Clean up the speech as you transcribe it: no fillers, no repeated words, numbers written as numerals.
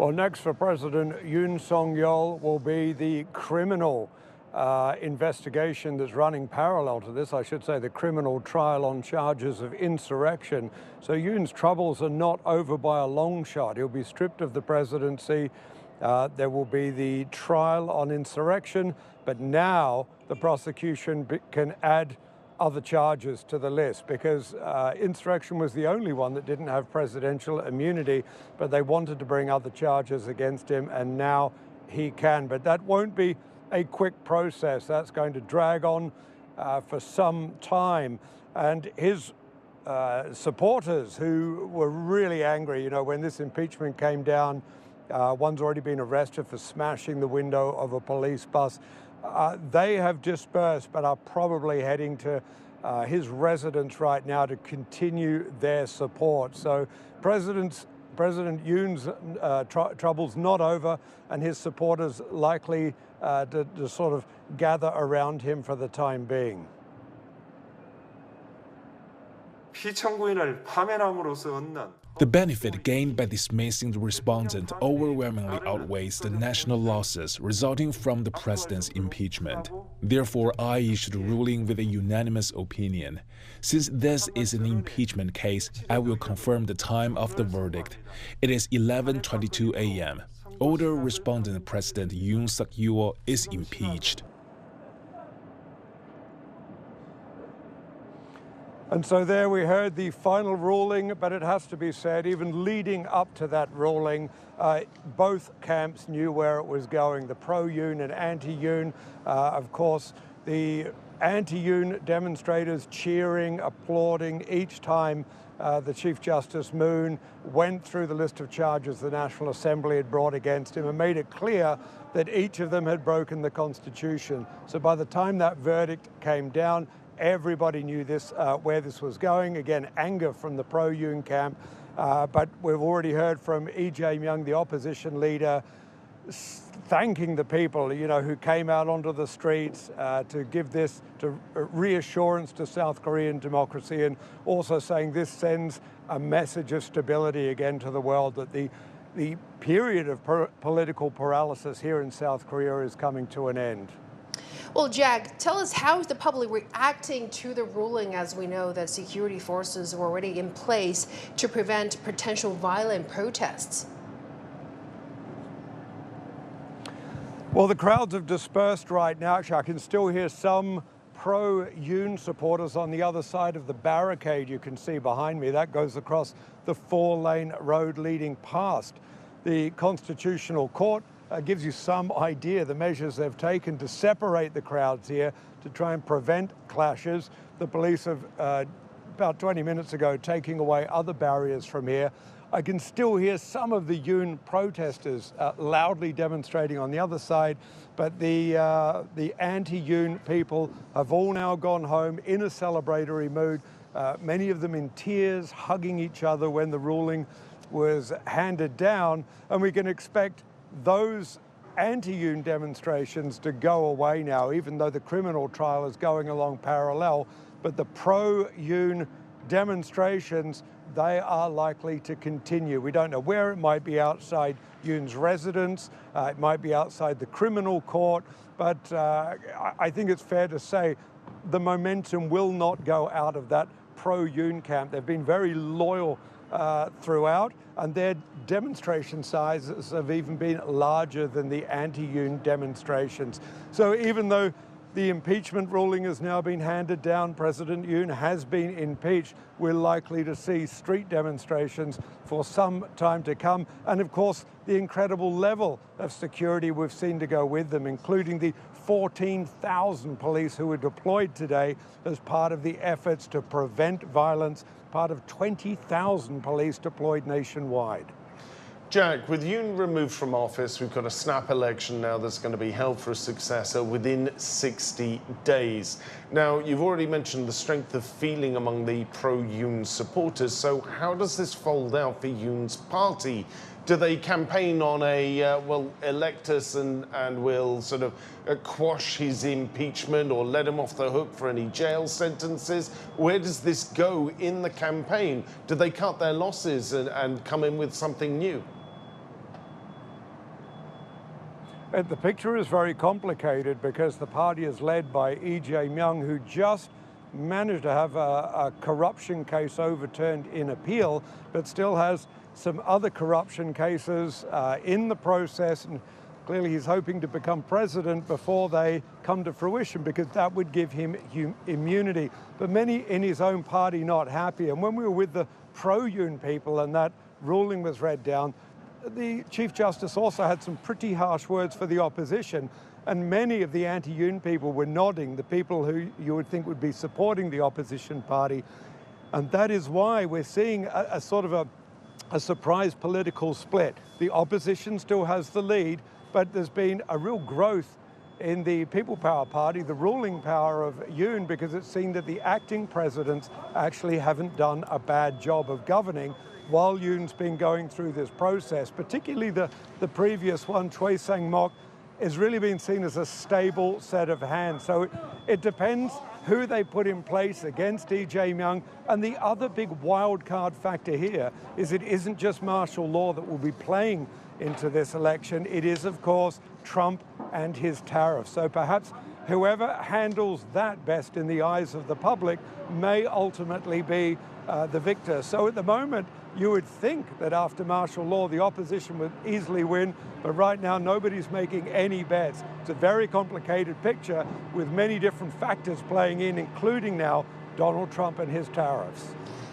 Well, next for President Yoon Suk-yeol will be the criminal investigation that's running parallel to this, I should say, the criminal trial on charges of insurrection. So Yoon's troubles are not over by a long shot. He'll be stripped of the presidency. There will be the trial on insurrection, but now the prosecution can add other charges to the list because insurrection was the only one that didn't have presidential immunity, but they wanted to bring other charges against him, and now he can. But that won't be a quick process. That's going to drag on for some time. And his supporters, who were really angry, when this impeachment came down, one's already been arrested for smashing the window of a police bus. They have dispersed, but are probably heading to his residence right now to continue their support. So President Yoon's trouble's not over, and his supporters likely to sort of gather around him for the time being. 피청구인을 파면함으로써 얻는 The benefit gained by dismissing the respondent overwhelmingly outweighs the national losses resulting from the president's impeachment. Therefore, I issued a ruling with a unanimous opinion. Since this is an impeachment case, I will confirm the time of the verdict. It is 11:22 a.m. Older respondent President Yoon Suk-yeol is impeached. And so there we heard the final ruling, but it has to be said, even leading up to that ruling, both camps knew where it was going, the pro-Yoon and anti-Yoon. Of course, the anti-Yoon demonstrators cheering, applauding each time the Chief Justice Moon went through the list of charges the National Assembly had brought against him and made it clear that each of them had broken the Constitution. So by the time that verdict came down, everybody knew this, where this was going. Again, anger from the pro-Yoon camp, but we've already heard from Lee Jae-myung, the opposition leader, thanking the people, who came out onto the streets to give this reassurance to South Korean democracy, and also saying this sends a message of stability again to the world, that the period of political paralysis here in South Korea is coming to an end. Well, Jack, tell us, how is the public reacting to the ruling, as we know that security forces were already in place to prevent potential violent protests? Well, the crowds have dispersed right now. Actually, I can still hear some pro-Yoon supporters on the other side of the barricade you can see behind me. That goes across the 4-lane road leading past the Constitutional Court. Gives you some idea the measures they've taken to separate the crowds here to try and prevent clashes. The police have, about 20 minutes ago, taking away other barriers from here. I can still hear some of the Yoon protesters loudly demonstrating on the other side, but the anti-Yoon people have all now gone home in a celebratory mood, many of them in tears, hugging each other when the ruling was handed down, and we can expect those anti-Yoon demonstrations to go away now, even though the criminal trial is going along parallel. But the pro-Yoon demonstrations, they are likely to continue. We don't know where. It might be outside Yoon's residence, it might be outside the criminal court, but I think it's fair to say the momentum will not go out of that pro-Yoon camp. They've been very loyal throughout, and their demonstration sizes have even been larger than the anti-Yoon demonstrations. So even though the impeachment ruling has now been handed down, President Yoon has been impeached, we're likely to see street demonstrations for some time to come. And of course, the incredible level of security we've seen to go with them, including the 14,000 police who were deployed today as part of the efforts to prevent violence, part of 20,000 police deployed nationwide. Jack, with Yoon removed from office, we've got a snap election now that's going to be held for a successor within 60 days. Now, you've already mentioned the strength of feeling among the pro-Yoon supporters, so how does this fold out for Yoon's party? Do they campaign on a, elect us and we'll sort of quash his impeachment or let him off the hook for any jail sentences? Where does this go in the campaign? Do they cut their losses and come in with something new? The picture is very complicated because the party is led by Lee Jae-myung, who just managed to have a corruption case overturned in appeal, but still has some other corruption cases in the process. And clearly he's hoping to become president before they come to fruition because that would give him immunity. But many in his own party not happy. And when we were with the pro-Yoon people and that ruling was read down, the Chief Justice also had some pretty harsh words for the opposition. And many of the anti-Yoon people were nodding, the people who you would think would be supporting the opposition party. And that is why we're seeing a sort of a surprise political split. The opposition still has the lead, but there's been a real growth in the People Power Party, the ruling power of Yoon, because it's seen that the acting presidents actually haven't done a bad job of governing while Yoon's been going through this process. Particularly the previous one, Choi Sang-mok, is really being seen as a stable set of hands. So it depends who they put in place against Lee Jae-myung. And the other big wild card factor here is it isn't just martial law that will be playing into this election. It is, of course, Trump and his tariffs. So perhaps whoever handles that best in the eyes of the public may ultimately be the victor. So at the moment, you would think that after martial law, the opposition would easily win, but right now nobody's making any bets. It's a very complicated picture with many different factors playing in, including now Donald Trump and his tariffs.